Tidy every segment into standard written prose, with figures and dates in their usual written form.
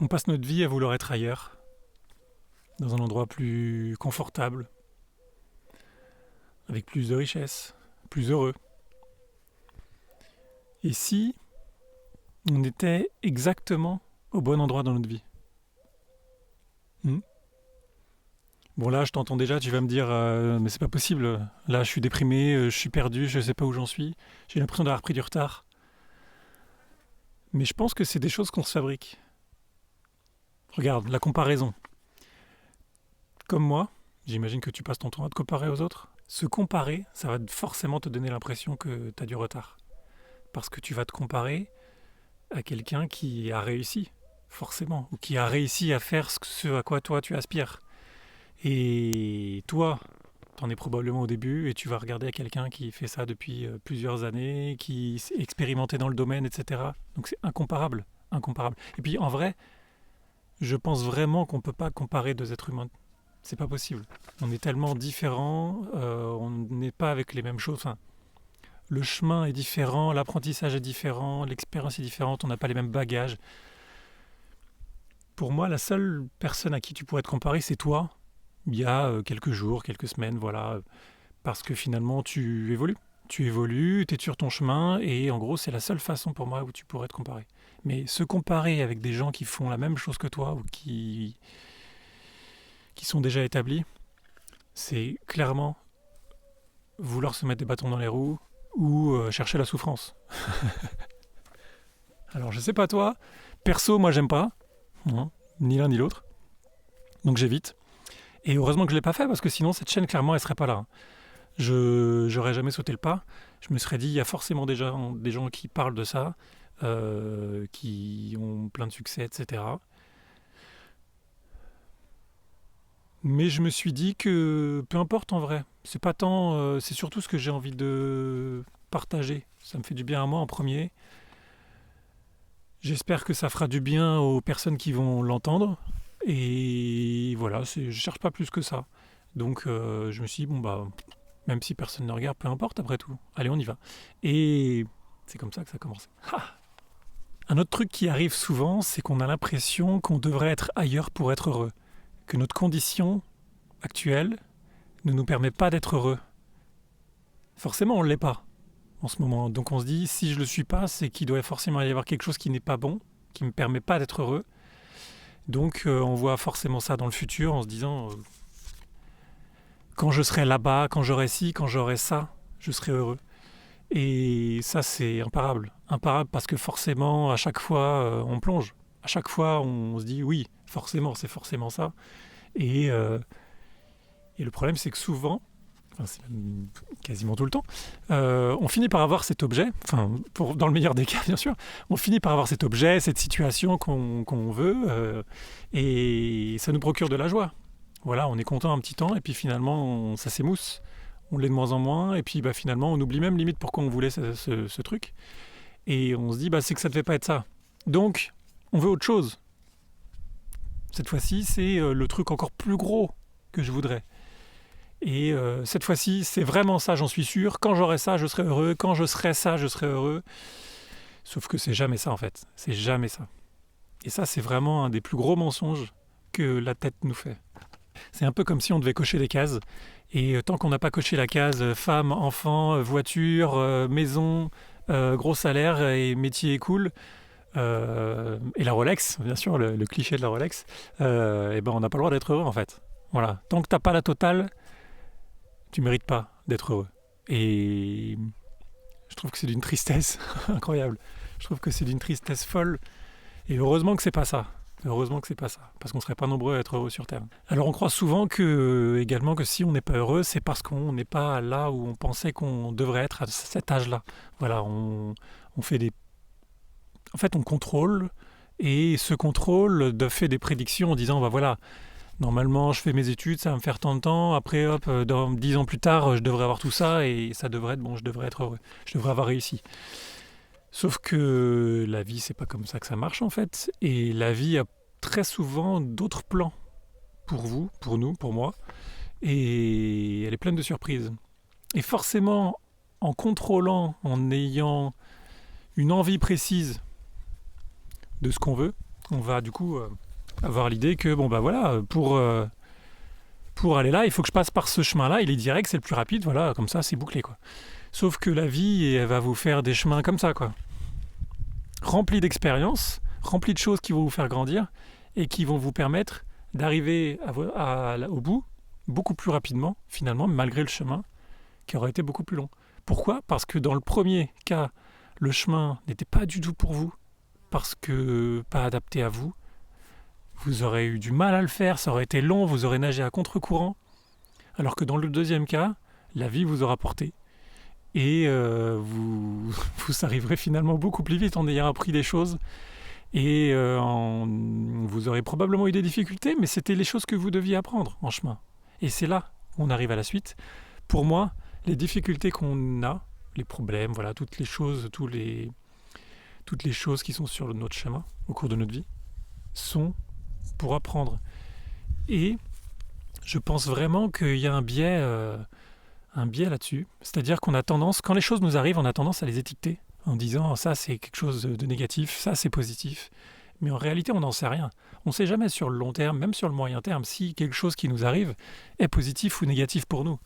On passe notre vie à vouloir être ailleurs, dans un endroit plus confortable, avec plus de richesse, plus heureux. Et si on était exactement au bon endroit dans notre vie? Hmm. Bon là, je t'entends déjà, tu vas me dire, mais c'est pas possible. Là, je suis déprimé, je suis perdu, je sais pas où j'en suis. J'ai l'impression d'avoir pris du retard. Mais je pense que c'est des choses qu'on se fabrique. Regarde, la comparaison. Comme moi, j'imagine que tu passes ton temps à te comparer aux autres. Se comparer, ça va forcément te donner l'impression que tu as du retard. Parce que tu vas te comparer à quelqu'un qui a réussi, forcément, ou qui a réussi à faire ce à quoi toi tu aspires. Et toi, t'en es probablement au début et tu vas regarder à quelqu'un qui fait ça depuis plusieurs années, qui s'est expérimenté dans le domaine, etc. Donc c'est incomparable, incomparable. Et puis en vrai, je pense vraiment qu'on ne peut pas comparer deux êtres humains. C'est pas possible. On est tellement différents, on n'est pas avec les mêmes choses. Enfin, le chemin est différent, l'apprentissage est différent, l'expérience est différente, on n'a pas les mêmes bagages. Pour moi, la seule personne à qui tu pourrais te comparer, c'est toi, il y a quelques jours, quelques semaines, voilà, parce que finalement, tu évolues. Tu évolues, tu es sur ton chemin, et en gros, c'est la seule façon pour moi où tu pourrais te comparer. Mais se comparer avec des gens qui font la même chose que toi, ou qui sont déjà établis, c'est clairement vouloir se mettre des bâtons dans les roues, ou chercher la souffrance. Alors, je sais pas toi, perso, moi, j'aime pas, hein, ni l'un ni l'autre, donc j'évite. Et heureusement que je ne l'ai pas fait parce que sinon cette chaîne clairement elle serait pas là. Je j'aurais jamais sauté le pas. Je me serais dit il y a forcément déjà des gens qui parlent de ça, qui ont plein de succès, etc. Mais je me suis dit que peu importe en vrai. C'est pas tant, c'est surtout ce que j'ai envie de partager. Ça me fait du bien à moi en premier. J'espère que ça fera du bien aux personnes qui vont l'entendre. Et voilà, je cherche pas plus que ça. Donc je me suis dit bon bah même si personne ne regarde, peu importe après tout. Allez, on y va. Et c'est comme ça que ça a commencé. Ah. Un autre truc qui arrive souvent, c'est qu'on a l'impression qu'on devrait être ailleurs pour être heureux. Que notre condition actuelle ne nous permet pas d'être heureux. Forcément, on ne l'est pas en ce moment. Donc on se dit, si je ne le suis pas, c'est qu'il doit forcément y avoir quelque chose qui n'est pas bon, qui ne me permet pas d'être heureux. Donc on voit forcément ça dans le futur en se disant, quand je serai là-bas, quand j'aurai ci, quand j'aurai ça, je serai heureux. Et ça, c'est imparable. Imparable parce que forcément, à chaque fois, on plonge. À chaque fois, on se dit oui, forcément, c'est forcément ça. Et, euh, et le problème, c'est que souvent, enfin, c'est même quasiment tout le temps, on finit par avoir cet objet, enfin, dans le meilleur des cas, bien sûr, on finit par avoir cet objet, cette situation qu'on veut, et ça nous procure de la joie. Voilà, on est content un petit temps, et puis finalement, ça s'émousse. On l'est de moins en moins, et puis bah, finalement, on oublie même limite pourquoi on voulait ce truc. Et on se dit, bah, c'est que ça ne devait pas être ça. Donc, on veut autre chose. Cette fois-ci, c'est le truc encore plus gros que je voudrais. Et cette fois-ci, c'est vraiment ça, j'en suis sûr. Quand j'aurai ça, je serai heureux. Quand je serai ça, je serai heureux. Sauf que c'est jamais ça, en fait. C'est jamais ça. Et ça, c'est vraiment un des plus gros mensonges que la tête nous fait. C'est un peu comme si on devait cocher des cases. Et tant qu'on n'a pas coché la case femme, enfant, voiture, maison, gros salaire et métier cool, et la Rolex, bien sûr, le cliché de la Rolex, et ben on n'a pas le droit d'être heureux en fait. Voilà. Tant que t'as pas la totale, tu mérites pas d'être heureux. Et je trouve que c'est d'une tristesse incroyable. Je trouve que c'est d'une tristesse folle. Et heureusement que c'est pas ça. Heureusement que c'est pas ça, parce qu'on serait pas nombreux à être heureux sur Terre. Alors on croit souvent que également que si on n'est pas heureux, c'est parce qu'on n'est pas là où on pensait qu'on devrait être à cet âge-là. Voilà, on fait des, en fait on contrôle et ce contrôle fait des prédictions en disant bah voilà, normalement je fais mes études, ça va me faire tant de temps, après hop, dans 10 ans plus tard, je devrais avoir tout ça et ça devrait être bon, je devrais être heureux, je devrais avoir réussi. Sauf que la vie, c'est pas comme ça que ça marche en fait. Et la vie a très souvent d'autres plans pour vous, pour nous, pour moi. Et elle est pleine de surprises. Et forcément, en contrôlant, en ayant une envie précise de ce qu'on veut, on va du coup avoir l'idée que bon bah voilà, pour aller là, il faut que je passe par ce chemin-là, il est direct, c'est le plus rapide, voilà, comme ça c'est bouclé quoi. Sauf que la vie, elle va vous faire des chemins comme ça quoi, remplis d'expériences, remplis de choses qui vont vous faire grandir et qui vont vous permettre d'arriver au bout beaucoup plus rapidement finalement, malgré le chemin qui aurait été beaucoup plus long. Pourquoi ? Parce que dans le premier cas, le chemin n'était pas du tout pour vous, parce que pas adapté à vous. Vous aurez eu du mal à le faire, ça aurait été long, vous aurez nagé à contre-courant. Alors que dans le deuxième cas, la vie vous aura porté. Et vous arriverez finalement beaucoup plus vite en ayant appris des choses. Et vous aurez probablement eu des difficultés, mais c'était les choses que vous deviez apprendre en chemin. Et c'est là où on arrive à la suite. Pour moi, les difficultés qu'on a, les problèmes, voilà, toutes les choses qui sont sur notre chemin au cours de notre vie, sont pour apprendre. Et je pense vraiment qu'il y a un biais là-dessus. C'est-à-dire qu'on a tendance, quand les choses nous arrivent, on a tendance à les étiqueter en disant ça c'est quelque chose de négatif, ça c'est positif. Mais en réalité, on n'en sait rien. On ne sait jamais sur le long terme, même sur le moyen terme, si quelque chose qui nous arrive est positif ou négatif pour nous.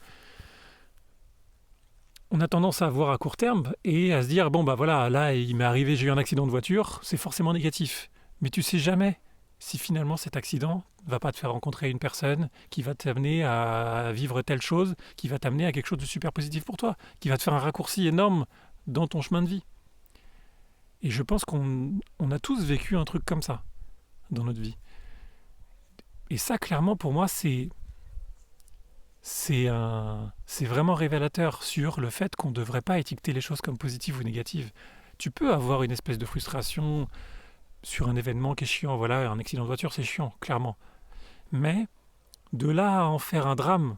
On a tendance à voir à court terme et à se dire bon bah voilà, là il m'est arrivé, j'ai eu un accident de voiture, c'est forcément négatif. Mais tu sais jamais si finalement cet accident va pas te faire rencontrer une personne qui va t'amener à vivre telle chose, qui va t'amener à quelque chose de super positif pour toi, qui va te faire un raccourci énorme dans ton chemin de vie. Et je pense qu'on a tous vécu un truc comme ça dans notre vie. Et ça, clairement, pour moi, c'est vraiment révélateur sur le fait qu'on ne devrait pas étiqueter les choses comme positives ou négatives. Tu peux avoir une espèce de frustration sur un événement qui est chiant, voilà, un accident de voiture, c'est chiant, clairement. Mais de là à en faire un drame,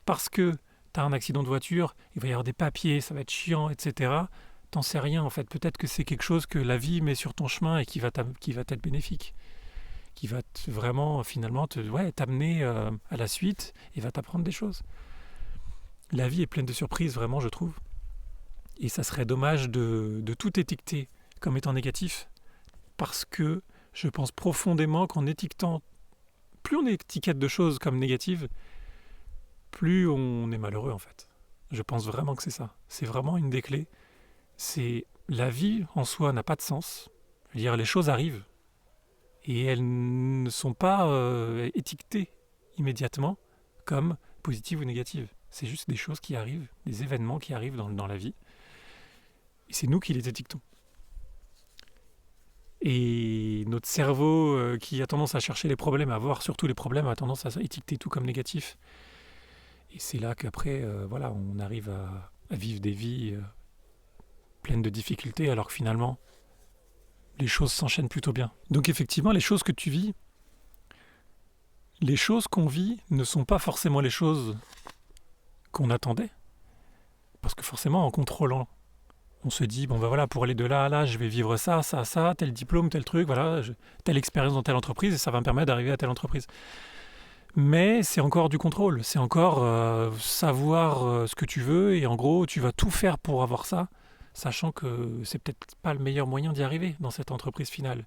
parce que tu as un accident de voiture, il va y avoir des papiers, ça va être chiant, etc., t'en sais rien en fait. Peut-être que c'est quelque chose que la vie met sur ton chemin et qui va t'être bénéfique, qui va vraiment finalement t'amener à la suite et va t'apprendre des choses. La vie est pleine de surprises, vraiment, je trouve. Et ça serait dommage de tout étiqueter comme étant négatif, parce que je pense profondément qu'en étiquetant, plus on étiquette de choses comme négatives, plus on est malheureux en fait. Je pense vraiment que c'est ça. C'est vraiment une des clés. C'est la vie en soi n'a pas de sens. Je veux dire, les choses arrivent et elles ne sont pas étiquetées immédiatement comme positives ou négatives. C'est juste des choses qui arrivent, des événements qui arrivent dans la vie. Et c'est nous qui les étiquetons. Et notre cerveau qui a tendance à chercher les problèmes, à voir surtout les problèmes, a tendance à étiqueter tout comme négatif. Et c'est là qu'après, on arrive à vivre des vies pleines de difficultés, alors que finalement, les choses s'enchaînent plutôt bien. Donc effectivement, les choses que tu vis, les choses qu'on vit ne sont pas forcément les choses qu'on attendait. Parce que forcément, en contrôlant, on se dit, bon ben voilà, pour aller de là à là, je vais vivre ça, ça, ça, tel diplôme, tel truc, voilà, telle expérience dans telle entreprise, et ça va me permettre d'arriver à telle entreprise. Mais c'est encore du contrôle, c'est encore savoir ce que tu veux, et en gros, tu vas tout faire pour avoir ça, sachant que c'est peut-être pas le meilleur moyen d'y arriver dans cette entreprise finale.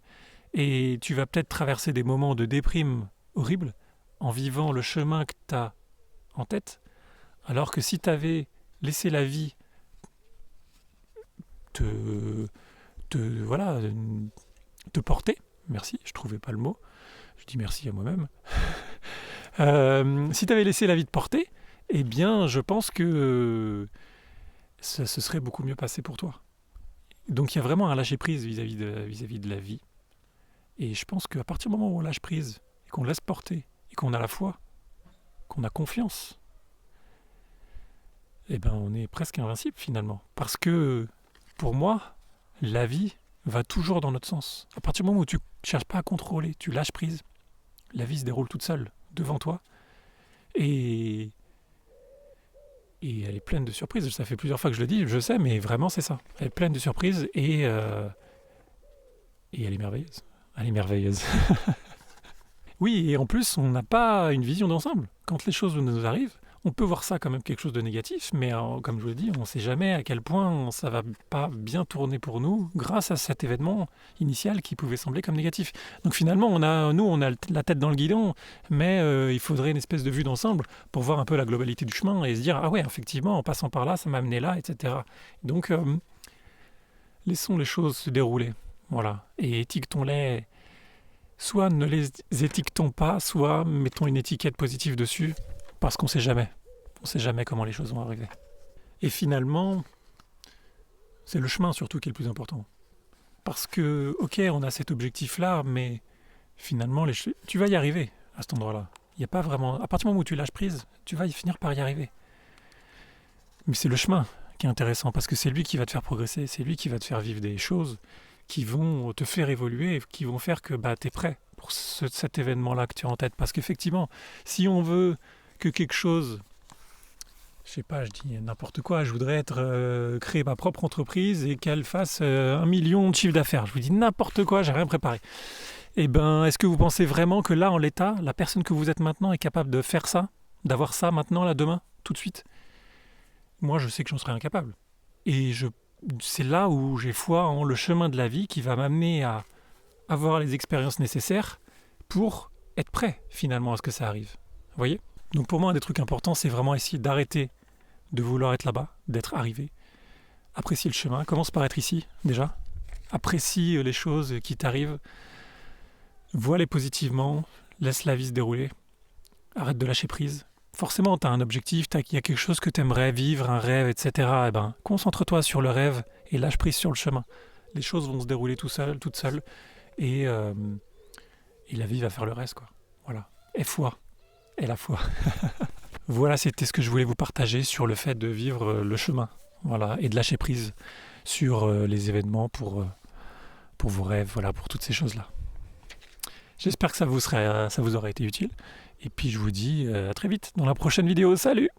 Et tu vas peut-être traverser des moments de déprime horribles en vivant le chemin que tu as en tête, alors que si tu avais laissé la vie te porter, merci, je trouvais pas le mot, je dis merci à moi-même, si tu avais laissé la vie te porter, eh bien je pense que ça se serait beaucoup mieux passé pour toi. Donc il y a vraiment un lâcher-prise vis-à-vis de la vie. Et je pense qu'à partir du moment où on lâche prise, et qu'on laisse porter, et qu'on a la foi, qu'on a confiance, eh ben on est presque invincible finalement. Parce que, pour moi, la vie va toujours dans notre sens. À partir du moment où tu ne cherches pas à contrôler, tu lâches prise, la vie se déroule toute seule devant toi. Et elle est pleine de surprises. Ça fait plusieurs fois que je le dis, je sais, mais vraiment c'est ça. Elle est pleine de surprises et elle est merveilleuse. Elle est merveilleuse. Oui, et en plus, on n'a pas une vision d'ensemble. Quand les choses nous arrivent, on peut voir ça quand même quelque chose de négatif, mais comme je vous l'ai dit, on ne sait jamais à quel point ça va pas bien tourner pour nous grâce à cet événement initial qui pouvait sembler comme négatif. Donc finalement, on a la tête dans le guidon, mais il faudrait une espèce de vue d'ensemble pour voir un peu la globalité du chemin et se dire ah ouais, effectivement, en passant par là, ça m'a amené là, etc. Donc laissons les choses se dérouler, voilà, et étiquetons-les. Soit ne les étiquetons pas, soit mettons une étiquette positive dessus, parce qu'on ne sait jamais. On ne sait jamais comment les choses vont arriver. Et finalement, c'est le chemin surtout qui est le plus important. Parce que, ok, on a cet objectif-là, mais finalement, tu vas y arriver à cet endroit-là. Il n'y a pas vraiment... À partir du moment où tu lâches prise, tu vas y finir par y arriver. Mais c'est le chemin qui est intéressant, parce que c'est lui qui va te faire progresser, c'est lui qui va te faire vivre des choses qui vont te faire évoluer, qui vont faire que tu es prêt pour cet événement-là que tu as en tête. Parce qu'effectivement, si on veut que quelque chose, je sais pas, je dis n'importe quoi, je voudrais créer ma propre entreprise et qu'elle fasse 1 million de chiffre d'affaires. Je vous dis n'importe quoi, j'ai rien préparé. Eh ben, est-ce que vous pensez vraiment que là, en l'état, la personne que vous êtes maintenant est capable de faire ça, d'avoir ça maintenant, là, demain, tout de suite? Moi, je sais que j'en serais incapable. Et c'est là où j'ai foi en le chemin de la vie qui va m'amener à avoir les expériences nécessaires pour être prêt finalement à ce que ça arrive. Vous voyez? Donc pour moi, un des trucs importants, c'est vraiment essayer d'arrêter de vouloir être là-bas, d'être arrivé. Apprécie le chemin. Commence par être ici, déjà. Apprécie les choses qui t'arrivent. Vois-les positivement. Laisse la vie se dérouler. Arrête de lâcher prise. Forcément, tu as un objectif, il y a quelque chose que tu aimerais vivre, un rêve, etc. Eh ben, concentre-toi sur le rêve et lâche prise sur le chemin. Les choses vont se dérouler toutes seules, et la vie va faire le reste, quoi. Voilà. Et la foi. Voilà, c'était ce que je voulais vous partager sur le fait de vivre le chemin, voilà, et de lâcher prise sur les événements pour vos rêves, voilà, pour toutes ces choses-là. J'espère que ça vous aura été utile. Et puis je vous dis à très vite dans la prochaine vidéo. Salut!